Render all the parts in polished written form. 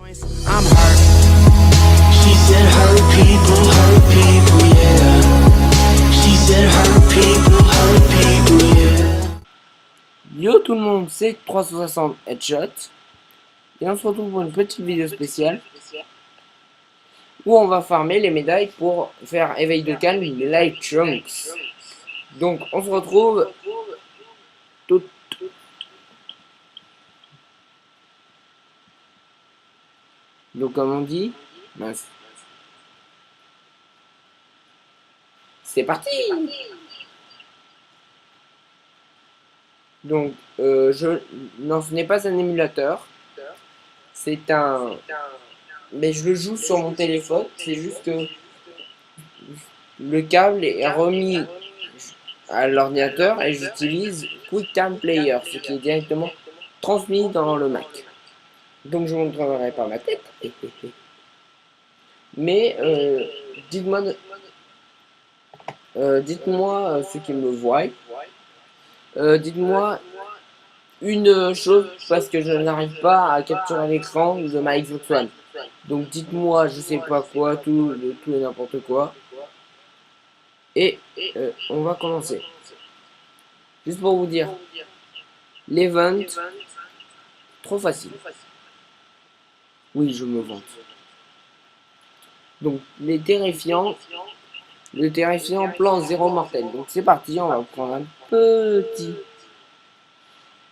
I'm hurt. She said hurt people, yeah. She said hurt people, yeah. Yo tout le monde, c'est 360 Headshot. Et on se retrouve pour une petite vidéo spéciale où on va farmer les médailles pour faire éveil de calme Light Trunks. Donc on se retrouve tout. Donc comme on dit, mince. C'est parti. Donc non, ce n'est pas un émulateur. C'est un... Mais je le joue sur mon téléphone. C'est juste que le câble est remis à l'ordinateur et j'utilise QuickTime Player, ce qui est directement transmis dans le Mac. Donc je ne vous montrerai pas ma tête. Mais dites-moi ceux qui me voient. Dites-moi une chose parce que je n'arrive pas à capturer l'écran de ma Xbox One. Donc dites-moi je sais pas quoi, tout et n'importe quoi. Et on va commencer. Juste pour vous dire, l'event, trop facile. Oui, je me vante. Donc le terrifiant plan 0 mortel. Donc c'est parti, on va prendre un petit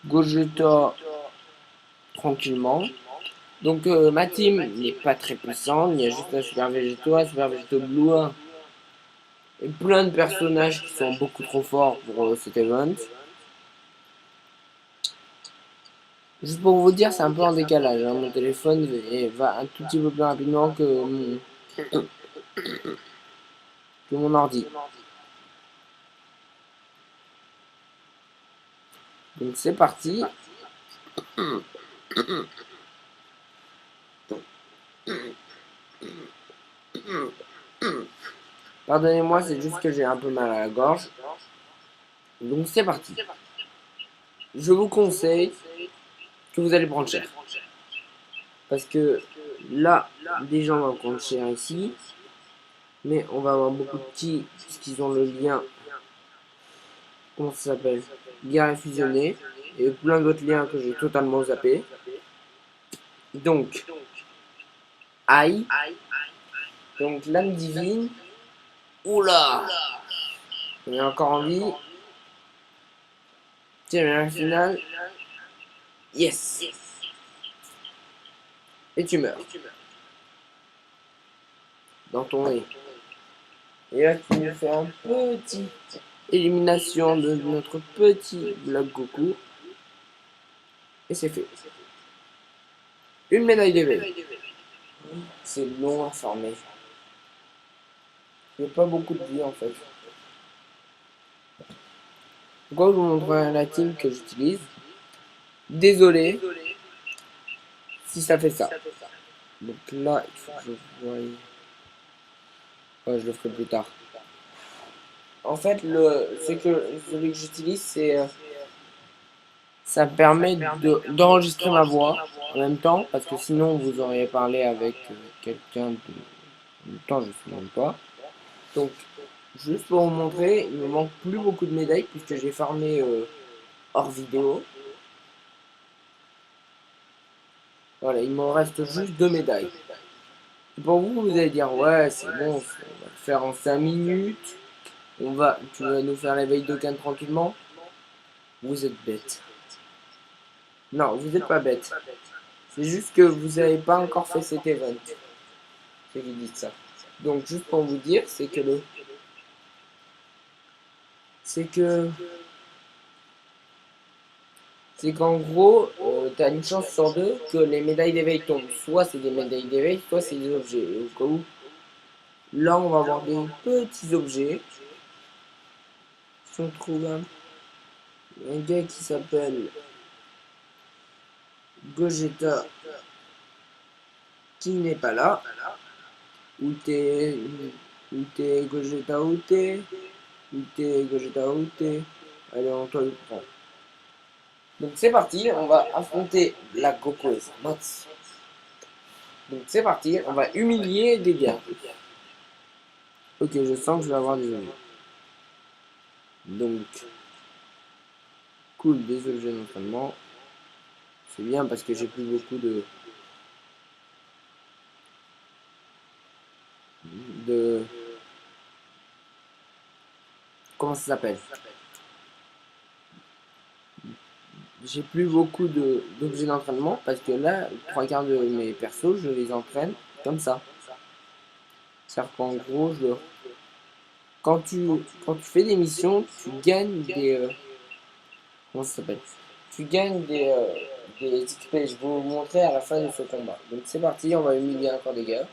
Gogeta tranquillement. Donc ma team n'est pas très puissante, il y a juste un super végéto blue et plein de personnages qui sont beaucoup trop forts pour cet event. Juste pour vous dire, c'est un peu en décalage, hein. Mon téléphone va un tout petit peu plus rapidement que mon ordi. Donc c'est parti. Pardonnez-moi, c'est juste que j'ai un peu mal à la gorge. Donc c'est parti. Je vous conseille que vous allez prendre cher. Parce que là, des gens vont prendre cher ici. Mais on va avoir beaucoup de petits, puisqu'ils ont le lien. Comment ça s'appelle? Guerre fusionné. Et plein d'autres liens que j'ai totalement zappé. Donc, aïe. Donc, l'âme divine. Oula! On est encore en vie. Tiens, mais la finale. Yes! Et tu meurs. Dans ton lit. Et là, tu nous fais un petit élimination de notre petit bloc Goku. Et c'est fait. Une médaille d'éveil. C'est long à former. Il n'y a pas beaucoup de vie en fait. Pourquoi je vous montrerai la team que j'utilise? Désolé si ça fait ça. Donc là, il faut que je voie. Ouais, je le ferai plus tard. En fait, celui que j'utilise, c'est ça me permet d'enregistrer ma voix en même temps, parce que sinon vous auriez parlé avec quelqu'un en même temps, je ne sais même pas. Donc, juste pour vous montrer, il me manque plus beaucoup de médailles puisque j'ai farmé hors vidéo. Voilà, il me reste juste 2 médailles. Et pour vous, vous allez dire, ouais, c'est bon, on va le faire en 5 minutes. Tu vas nous faire l'éveil de Cannes tranquillement. Vous êtes bête. Non, vous n'êtes pas bête. C'est juste que vous n'avez pas encore fait cet event. C'est qui dit ça. Donc, juste pour vous dire, c'est qu'en gros, tu as une chance sur 2 que les médailles d'éveil tombent. Soit c'est des médailles d'éveil, soit c'est des objets. Et au cas où, là, on va avoir des petits objets. Si on trouve un gars qui s'appelle Gogeta qui n'est pas là. Où t'es Gogeta, où t'es Gogeta, où t'es. Allez, on te le prend. Donc c'est parti, on va affronter la Goku et sa Mats. Donc c'est parti, on va humilier des gars. Ok, je sens que je vais avoir des objets. Donc, cool, des objets d'entraînement. C'est bien parce que j'ai plus beaucoup de... Comment ça s'appelle? J'ai plus beaucoup d'objets d'entraînement parce que là, 3 quarts de mes persos, je les entraîne comme ça. C'est-à-dire qu'en gros, quand tu fais des missions, tu gagnes des... comment ça s'appelle? Tu gagnes des XP. Je vais vous montrer à la fin de ce combat. Donc c'est parti, on va humilier encore des gars.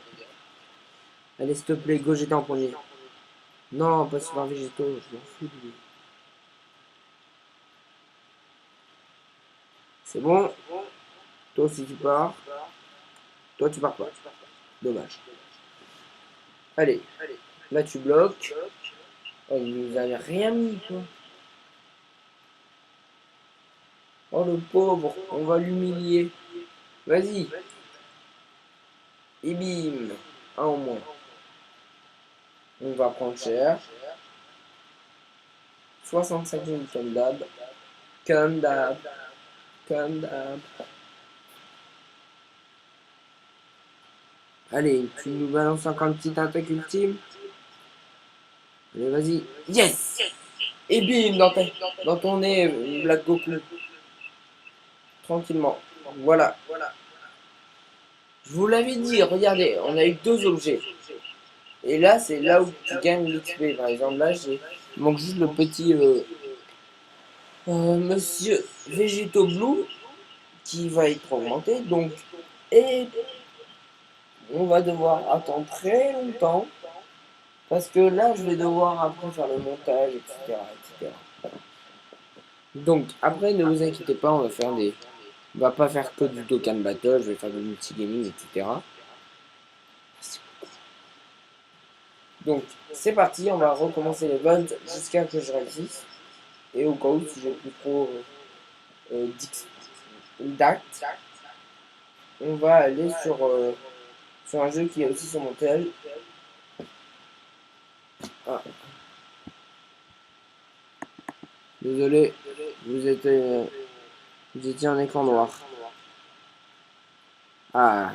Allez, s'il te plaît, go, j'étais en premier. Non, pas super végétaux, je m'en fous de lui. C'est bon. Toi aussi tu pars. Toi tu pars pas. Dommage. Allez, là tu bloques. Oh, il nous avait rien mis quoi. Oh le pauvre, on va l'humilier. Vas-y. Et bim. Un au moins. On va prendre cher. 65 000 comme d'hab. Comme d'hab. Comme d'hab. Allez, tu nous balances encore une petite attaque ultime. Allez, vas-y. Yes. Et bim dans ton nez, Black Goku. Tranquillement. Voilà. Je vous l'avais dit, regardez, on a eu 2 objets. Et là, c'est là où tu gagnes l'XP. Par exemple, là, il manque juste le petit Monsieur Végéto Blue qui va être augmenté. Donc, et on va devoir attendre très longtemps. Parce que là, je vais devoir après faire le montage, etc. etc. Donc, après, ne vous inquiétez pas, on va pas faire que du Dokkan Battle, je vais faire du multigaming, etc. Donc, c'est parti, on va recommencer les votes jusqu'à que je réussisse. Et au cas où, si j'ai plus trop d'actes, on va aller sur un jeu qui est aussi sur mon tel. Ah, désolé, vous étiez en écran noir. Ah,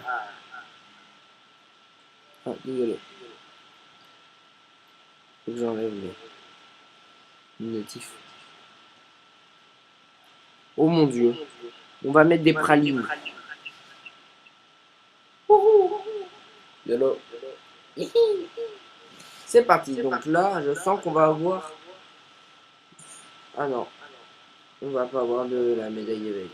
désolé. Faut que j'enlève les notifs. Oh mon dieu. On va mettre des pralines. Yolo. C'est parti. Donc là, je sens qu'on va avoir... Ah non. On va pas avoir de la médaille d'éveil.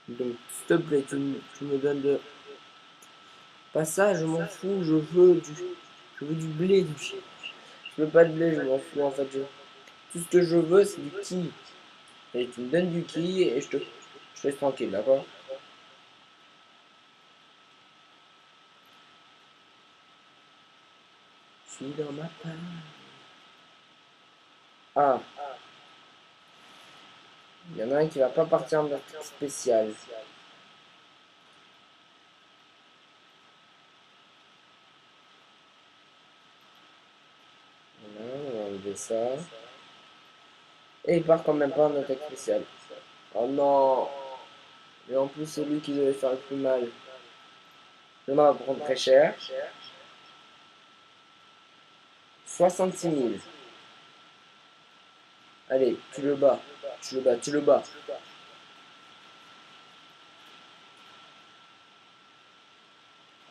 Donc, s'il te plaît, tu me donnes de... Pas ça, je m'en fous. Je veux du blé. Je veux pas de blé, je m'en fous en fait. Tout ce que je veux, c'est du ki. Et tu me donnes du ki et je te laisse tranquille, d'accord? Je suis dans ma part. Ah, il y en a un qui va pas partir en article spécial. Voilà, on va enlever ça. Et il part quand même pas en attaque spéciale. Oh non! Et en plus, c'est lui qui devait faire le plus mal. Le va prendre très cher. 66 000. Allez, tu le bats. Tu le bats, tu le bats.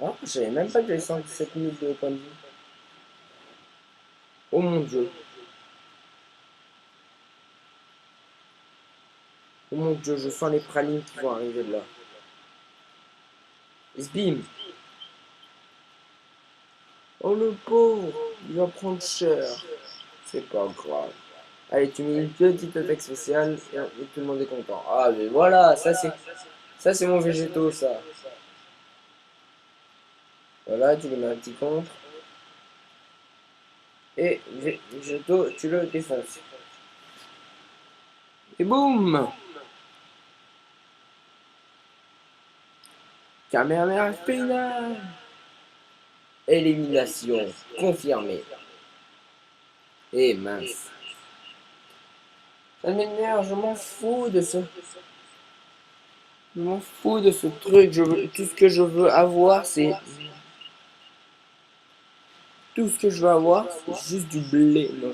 Ah, je savais même pas que j'avais 117 000 de points de vie. Oh mon dieu. Oh mon dieu, je sens les pralines qui vont arriver de là. Sbim. Oh le pauvre, il va prendre cher. C'est pas grave. Allez, tu mets une petite attaque spéciale et tout le monde est content. Ah mais voilà, ça c'est mon végétaux ça. Voilà, tu lui mets un petit contre. Et végétaux, tu le défonces. Et boum! Caméra finale. Élimination confirmée. Et mince. Ça m'énerve, je m'en fous de ça. Je m'en fous de ce truc. Tout ce que je veux avoir, c'est... Tout ce que je veux avoir, c'est juste du blé. Non,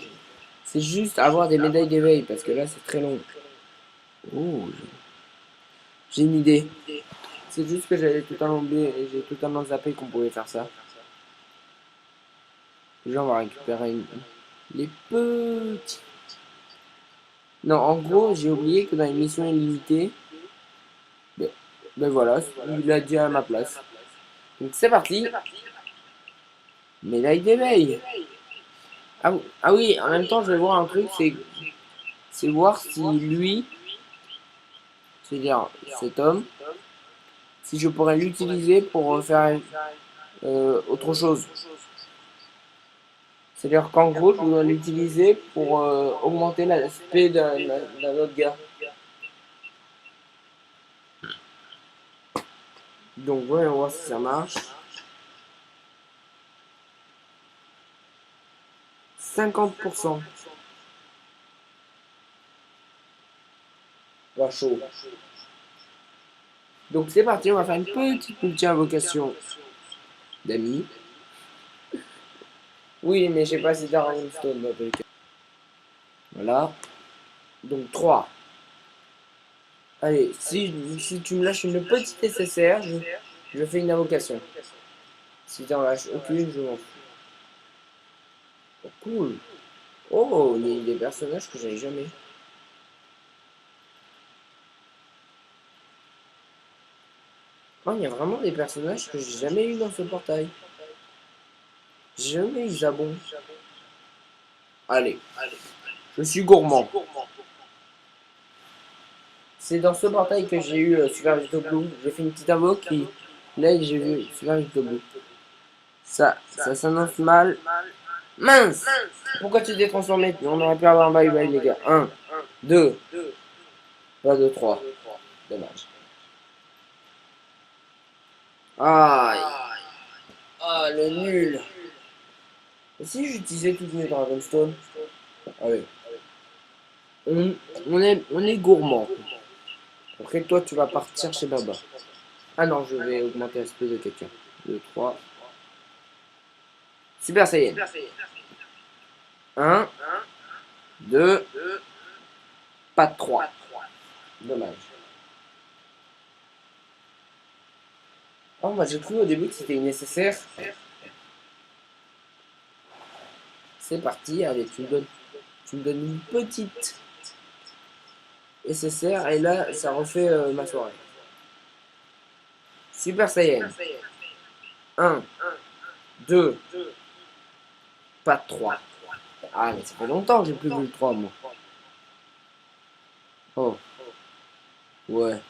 c'est juste avoir des médailles d'éveil, parce que là, c'est très long. Oh, j'ai une idée. C'est juste que j'avais totalement oublié et j'ai totalement zappé qu'on pouvait faire ça. Déjà, on va récupérer les petits. Non, en gros, j'ai oublié que dans les missions illimitées, ben voilà, il a dit à ma place. Donc c'est parti. Médaille d'éveil. Ah oui, en même temps, je vais voir un truc, c'est voir si lui, c'est-à-dire cet homme, si je pourrais l'utiliser pour faire autre chose. C'est-à-dire qu'en gros, je dois l'utiliser pour augmenter l'aspect d'un autre gars. Donc voyons voir si ça marche. 50%. Va chaud. Donc c'est parti, on va faire une petite multi-invocation d'amis. Oui, mais je sais pas si t'as un stone dans tous les cas. Voilà. Donc 3. Allez, si tu me lâches une petite SSR, je fais une invocation. Si t'en lâches aucune, je m'en fous. Oh, cool. Oh, il y a des personnages que j'avais jamais. Oh, il y a vraiment des personnages que j'ai jamais eu dans ce portail. J'ai jamais eu Zabon. Allez, je suis gourmand. C'est dans ce portail que j'ai eu Super Vito Blue. J'ai fait une petite invoque et là j'ai vu Super Vito Blue. Ça s'annonce mal. Mince! Pourquoi tu t'es transformé? On aurait pu avoir un bye bye les gars. 1, 2, pas de 3. Dommage. Aïe. Ah, le nul. Et si j'utilisais toutes mes Dragonstone? Allez. On est gourmand. Après toi tu vas partir chez Baba. Ah non, je vais augmenter l'aspect de quelqu'un. 2, 3. Super Saiyan. 1, 2, pas de 3. Dommage. Oh, moi j'ai cru au début que c'était une nécessaire. C'est parti, allez, tu me donnes une petite SSR et là ça refait ma soirée. Super Saiyan. 1, 2, pas de 3. Ah, mais ça fait longtemps que j'ai plus vu le 3 moi. Oh, ouais.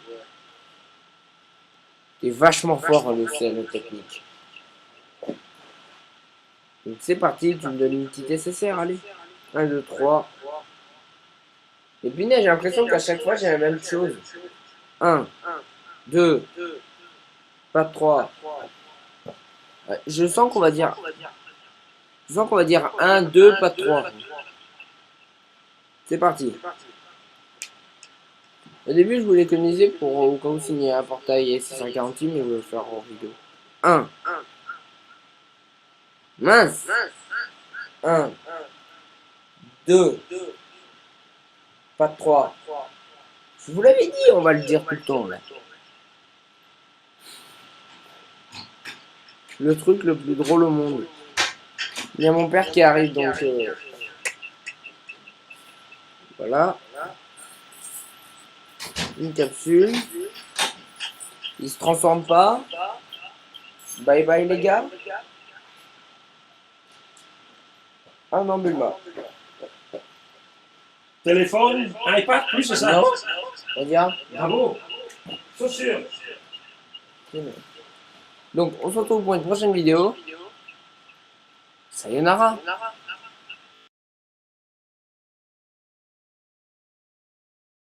T'es vachement fort le CL technique. Donc c'est parti, tu me donnes une petite SSR, allez. 1, 2, 3. Et puis j'ai l'impression qu'à chaque fois j'ai la même chose. 1, 2, pas de 3. Ouais, je sens qu'on va dire 1, 2, pas de 3. C'est parti. Au début, je voulais économiser pour au cas où signer un portail S640, mais je vais le faire en vidéo. 1. Mince. 1. 2. Pas de 3. Je vous l'avais dit, on va le dire tout le temps là. Le truc le plus drôle au monde. Il y a mon père qui arrive donc... voilà. Une capsule. Il se transforme pas. Bye bye les gars. Ah non, Bulma. Téléphone, iPad, oui, c'est ça. Non. Regarde. Bravo. Chaussures. Donc, on se retrouve pour une prochaine vidéo. Sayonara.